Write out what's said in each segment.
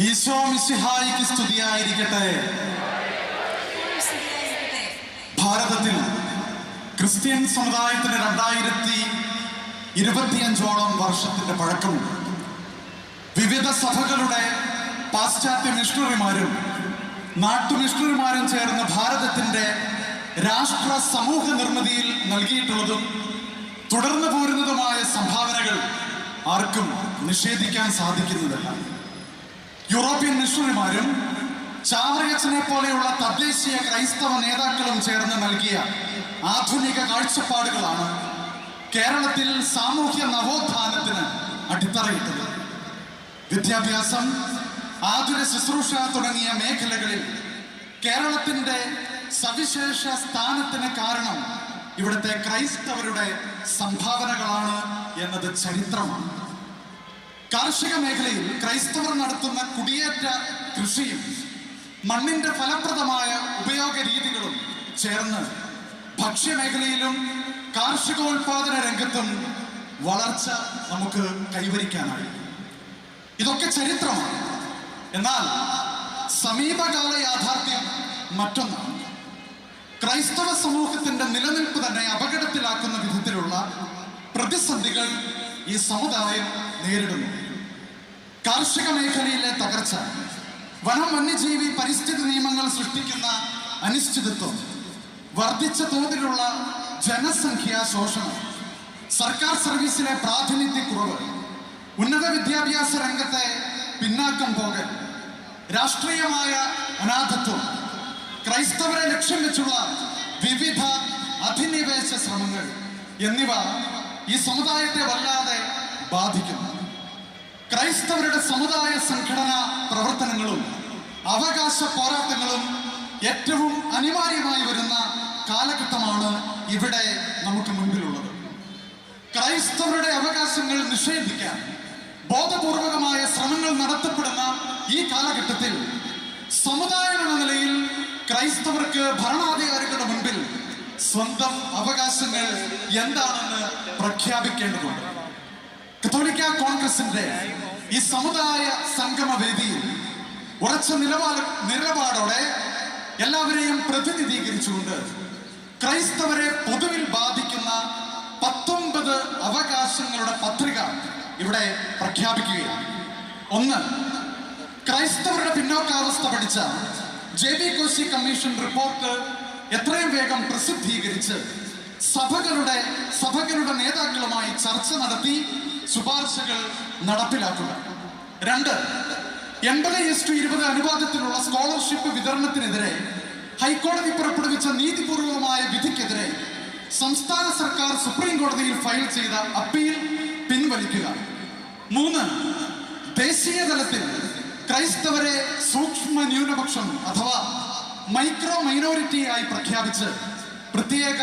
ഈശോ മിശിഹായിക്ക് സ്തുതിയായിരിക്കട്ടെ. ഭാരതത്തിൽ ക്രിസ്ത്യൻ സമുദായത്തിന് 2025ഓളം വർഷത്തിന്റെ പഴക്കമുണ്ട്. വിവിധ സഭകളുടെ പാശ്ചാത്യ മിഷണറിമാരും നാട്ടു മിഷണറിമാരും ചേർന്ന് ഭാരതത്തിന്റെ രാഷ്ട്ര സമൂഹ നിർമ്മിതിയിൽ നൽകിയിട്ടുള്ളതും തുടർന്നു പോരുന്നതുമായ സംഭാവനകൾ ആർക്കും നിഷേധിക്കാൻ സാധിക്കുന്നതല്ല. യൂറോപ്യൻ മിഷണറിമാരും ചാവറയച്ചനെ പോലെയുള്ള തദ്ദേശീയ ക്രൈസ്തവ നേതാക്കളും ചേർന്ന് നൽകിയ ആധുനിക കാഴ്ചപ്പാടുകളാണ് കേരളത്തിൽ സാമൂഹ്യ നവോത്ഥാനത്തിന് അടിത്തറയിട്ടത്. വിദ്യാഭ്യാസം, ആതുര ശുശ്രൂഷ തുടങ്ങിയ മേഖലകളിൽ കേരളത്തിന്റെ സവിശേഷ സ്ഥാനത്തിന് കാരണം ഇവിടുത്തെ ക്രൈസ്തവരുടെ സംഭാവനകളാണ് എന്നത് ചരിത്രമാണ്. കാർഷിക മേഖലയിൽ ക്രൈസ്തവർ നടത്തുന്ന കുടിയേറ്റ കൃഷിയും മണ്ണിന്റെ ഫലപ്രദമായ ഉപയോഗ രീതികളും ചേർന്ന് ഭക്ഷ്യമേഖലയിലും കാർഷികോൽപാദന രംഗത്തും വളർച്ച നമുക്ക് കൈവരിക്കാനായി. ഇതൊക്കെ ചരിത്രമാണ്. എന്നാൽ സമീപകാല യാഥാർത്ഥ്യം മറ്റൊന്നാണ്. ക്രൈസ്തവ സമൂഹത്തിന്റെ നിലനിൽപ്പ് തന്നെ അപകടത്തിലാക്കുന്ന വിധത്തിലുള്ള പ്രതിസന്ധികൾ ഈ സമുദായം നേരിടുന്നു. കാർഷിക മേഖലയിലെ തകർച്ച, വന്യജീവി പരിസ്ഥിതി നിയമങ്ങൾ സൃഷ്ടിക്കുന്ന അനിശ്ചിതത്വം, വർദ്ധിച്ച തോതിലുള്ള ജനസംഖ്യാ ശോഷണം, സർക്കാർ സർവീസിലെ പ്രാതിനിധ്യക്കുറവ്, ഉന്നത വിദ്യാഭ്യാസ രംഗത്തെ പിന്നാക്കം പോകൽ, രാഷ്ട്രീയമായ അനാഥത്വം, ക്രൈസ്തവരെ ലക്ഷ്യം വെച്ചുള്ള വിവിധ അധിനിവേശ ശ്രമങ്ങൾ എന്നിവ ഈ സമുദായത്തെ വല്ലാതെ ബാധിക്കുന്നു. ക്രൈസ്തവരുടെ സമുദായ സംഘടനാ പ്രവർത്തനങ്ങളും അവകാശ പോരാട്ടങ്ങളും ഏറ്റവും അനിവാര്യമായി വരുന്ന കാലഘട്ടമാണ് ഇവിടെ നമുക്ക് മുൻപിലുള്ളത്. ക്രൈസ്തവരുടെ അവകാശങ്ങൾ നിഷേധിക്കാൻ ബോധപൂർവകമായ ശ്രമങ്ങൾ നടത്തപ്പെടുന്ന ഈ കാലഘട്ടത്തിൽ സമുദായം എന്ന നിലയിൽ ക്രൈസ്തവർക്ക് ഭരണാധികാരികളുടെ മുൻപിൽ സ്വന്തം അവകാശങ്ങൾ എന്താണെന്ന് പ്രഖ്യാപിക്കേണ്ടതുണ്ട്. കത്തോലിക്ക കോൺഗ്രസിന്റെ ഈ സമുദായ സംഗമ വേദിയിൽ ഉറച്ച നിലപാടോടെ എല്ലാവരെയും പ്രതിനിധീകരിച്ചുകൊണ്ട് ക്രൈസ്തവരെ പൊതുവിൽ ബാധിക്കുന്ന 19 അവകാശങ്ങളുടെ പത്രിക ഇവിടെ പ്രഖ്യാപിക്കുകയാണ്. 1. ക്രൈസ്തവരുടെ പിന്നോക്കാവസ്ഥ പഠിച്ച JB കോശി കമ്മീഷൻ റിപ്പോർട്ട് എത്രയും വേഗം പ്രസിദ്ധീകരിച്ച് സഭകളുടെ നേതാക്കളുമായി ചർച്ച നടത്തി ശുപാർശകൾ നടപ്പിലാക്കുക. 2. 80:20 അനുപാതത്തിലുള്ള സ്കോളർഷിപ്പ് വിതരണത്തിനെതിരെ ഹൈക്കോടതി പുറപ്പെടുവിച്ച നീതിപൂർവമായ വിധിക്കെതിരെ സംസ്ഥാന സർക്കാർ സുപ്രീം കോടതിയിൽ ഫയൽ ചെയ്ത അപ്പീൽ പിൻവലിക്കുക. 3. ദേശീയ തലത്തിൽ ക്രൈസ്തവരെ സൂക്ഷ്മ ന്യൂനപക്ഷം അഥവാ മൈക്രോ മൈനോറിറ്റി ആയി പ്രഖ്യാപിച്ച് പ്രത്യേക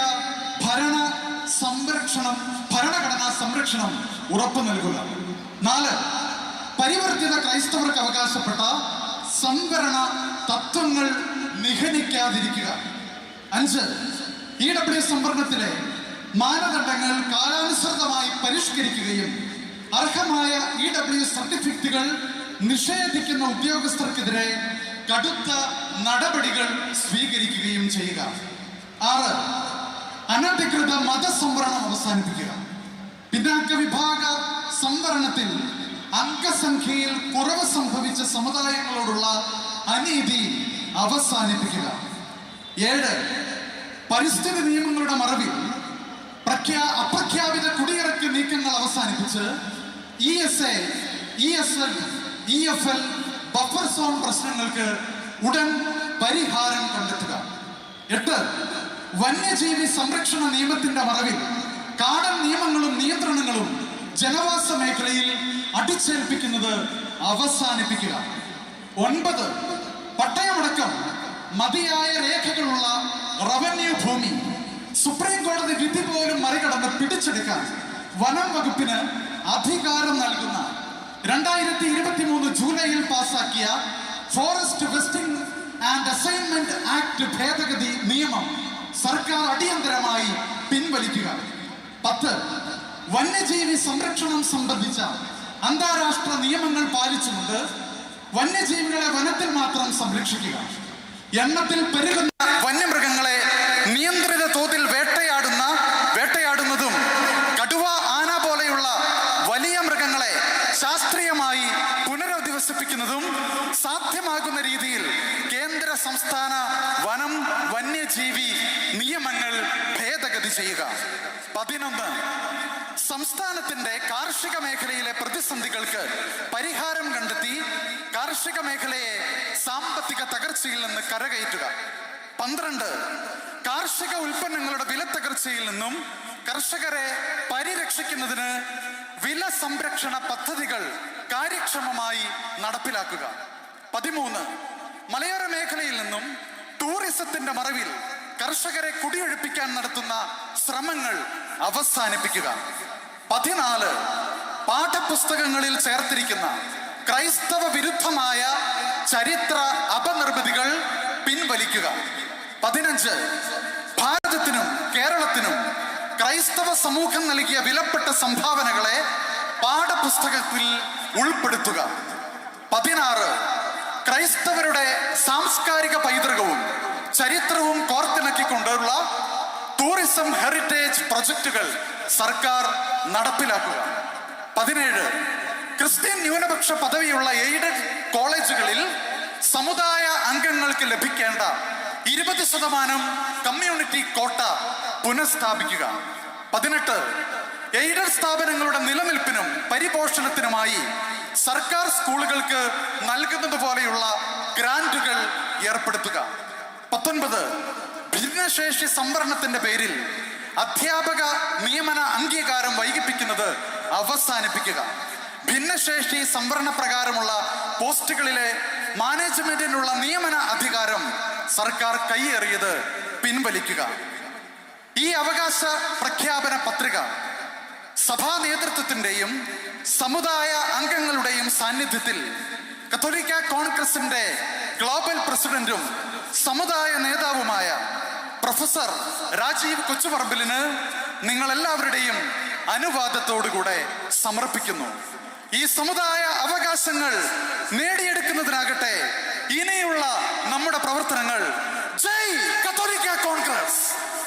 ഭരണഘടനാ സംരക്ഷണം ഉറപ്പു നൽകുക. 4. പരിവർത്തിത ക്രൈസ്തവർക്ക് അവകാശപ്പെട്ട സംവരണ തത്വങ്ങൾ നിഹനിക്കാതിരിക്കുക. 5. EW സംവരണത്തിലെ മാനദണ്ഡങ്ങൾ കാലാനുസൃതമായി പരിഷ്കരിക്കുകയും അർഹമായ EW സർട്ടിഫിക്കറ്റുകൾ നിഷേധിക്കുന്ന ഉദ്യോഗസ്ഥർക്കെതിരെ കടുത്ത നടപടികൾ സ്വീകരിക്കുകയും ചെയ്യുക. 6. അനധികൃത മതസംവരണം അവസാനിപ്പിക്കുക. പിന്നാക്ക വിഭാഗ സംവരണത്തിൽ അംഗസംഖ്യയിൽ കുറവ് സംഭവിച്ച സമുദായങ്ങളോടുള്ള അനീതി അവസാനിപ്പിക്കുക. 7. പരിസ്ഥിതി നിയമങ്ങളുടെ മറവിൽ അപ്രഖ്യാപിത കുടിയിറക്ക് നീക്കങ്ങൾ അവസാനിപ്പിച്ച് ESA, ESL, EFL buffer zone പ്രശ്നങ്ങൾക്ക് ഉടൻ പരിഹാരം കണ്ടെത്തുക. 8. വന്യജീവി സംരക്ഷണ നിയമത്തിന്റെ മറവിൽ കാടൻ നിയമങ്ങളും നിയന്ത്രണങ്ങളും ജനവാസ മേഖലയിൽ അടിച്ചേൽപ്പിക്കുന്നത് അവസാനിപ്പിക്കുക. 9. പട്ടയമടക്കം മതിയായ രേഖകളുള്ള റവന്യൂ ഭൂമി സുപ്രീം കോടതി വിധി പോലും മറികടന്ന് പിടിച്ചെടുക്കാൻ വനം വകുപ്പിന് അധികാരം നൽകുന്ന 2023 ജൂലൈയിൽ പാസാക്കിയ forest vesting and assignment act ഭേദഗതി നിയമം സർക്കാർ അടിയന്തരമായി പിൻവലിക്കുക. 10. വന്യജീവി സംരക്ഷണം സംബന്ധിച്ച അന്താരാഷ്ട്ര നിയമങ്ങൾ പാലിച്ചുകൊണ്ട് വന്യജീവികളെ വനത്തിൽ മാത്രം സംരക്ഷിക്കുക. എണ്ണത്തിൽ പെരുകുന്ന വന്യമൃഗങ്ങളെ നിയന്ത്രിത തോതിൽ വേട്ടയാടുന്നതും കടുവ, ആന പോലെയുള്ള വലിയ മൃഗങ്ങളെ ശാസ്ത്രീയമായി പുനരധിവസിപ്പിക്കുന്നതും സാധ്യമാകുന്ന രീതിയിൽ കേന്ദ്ര സംസ്ഥാന വനം വന്യജീവി നിയമങ്ങൾ ഭേദഗതി ചെയ്യുക. 11. സംസ്ഥാനത്തിന്റെ കാർഷിക മേഖലയിലെ പ്രതിസന്ധികൾക്ക് പരിഹാരം കണ്ടെത്തി കാർഷിക മേഖലയെ സാമ്പത്തിക തകർച്ചയിൽ നിന്ന് കരകയറ്റുക. 12. കാർഷിക ഉൽപ്പന്നങ്ങളുടെ വിലത്തകർച്ചയിൽ നിന്നും കർഷകരെ പരിരക്ഷിക്കുന്നതിന് വില സംരക്ഷണ പദ്ധതികൾ കാര്യക്ഷമമായി നടപ്പിലാക്കുക. 13. മലയോര മേഖലയിൽ നിന്നും ടൂറിസത്തിന്റെ മറവിൽ കർഷകരെ കുടിയൊഴിപ്പിക്കാൻ നടത്തുന്ന ശ്രമങ്ങൾ അവസാനിപ്പിക്കുക. 14. പാഠപുസ്തകങ്ങളിൽ ചേർത്തിരിക്കുന്ന ക്രൈസ്തവ വിരുദ്ധമായ ചരിത്ര അപനിർമ്മിതികൾ പിൻവലിക്കുക. 15. ഭാരതത്തിനും കേരളത്തിനും ക്രൈസ്തവ സമൂഹം നൽകിയ വിലപ്പെട്ട സംഭാവനകളെ പാഠപുസ്തകത്തിൽ ഉൾപ്പെടുത്തുക. 16. ക്രൈസ്തവരുടെ സാംസ്കാരിക പൈതൃകവും ചരിത്രവും കോർത്തിണക്കിക്കൊണ്ടുള്ള ടൂറിസം ഹെറിറ്റേജ് പ്രൊജക്ടുകൾ സർക്കാർ നടപ്പിലാക്കുക. 17. ക്രിസ്ത്യൻ ന്യൂനപക്ഷ പദവിയുള്ള എയ്ഡഡ് കോളേജുകളിൽ സമുദായ അംഗങ്ങൾക്ക് ലഭിക്കേണ്ട 20% കമ്മ്യൂണിറ്റി കോട്ട പുനഃസ്ഥാപിക്കുക. 18. എയ്ഡഡ് സ്ഥാപനങ്ങളുടെ നിലനിൽപ്പിനും പരിപോഷണത്തിനുമായി സർക്കാർ സ്കൂളുകൾക്ക് നൽകുന്നത് പോലെയുള്ള ഗ്രാന്റുകൾ ഏർപ്പെടുത്തുക. 19. ഭിന്നശേഷി സംവരണത്തിന്റെ പേരിൽ അധ്യാപക നിയമന അംഗീകാരം വൈകിപ്പിക്കുന്നത് അവസാനിപ്പിക്കുക. ഭിന്നശേഷി സംവരണ പ്രകാരമുള്ള പോസ്റ്റുകളിലെ മാനേജ്മെന്റിനുള്ള നിയമന അധികാരം സർക്കാർ കൈയേറിയത് പിൻവലിക്കുക. ഈ അവകാശ പ്രഖ്യാപന പത്രിക സഭാ നേതൃത്വത്തിന്റെയും സമുദായ അംഗങ്ങളുടെയും സാന്നിധ്യത്തിൽ കത്തോലിക്ക കോൺഗ്രസിന്റെ ഗ്ലോബൽ പ്രസിഡന്റും സമുദായ നേതാവുമായ പ്രൊഫസർ രാജീവ് കൊച്ചുപറമ്പിലിന് നിങ്ങൾ എല്ലാവരുടെയും അനുവാദത്തോടുകൂടെ സമർപ്പിക്കുന്നു. ഈ സമുദായ അവകാശങ്ങൾ നേടിയെടുക്കുന്നതിനാകട്ടെ ഇനിയുള്ള നമ്മുടെ പ്രവർത്തനങ്ങൾ ജയ്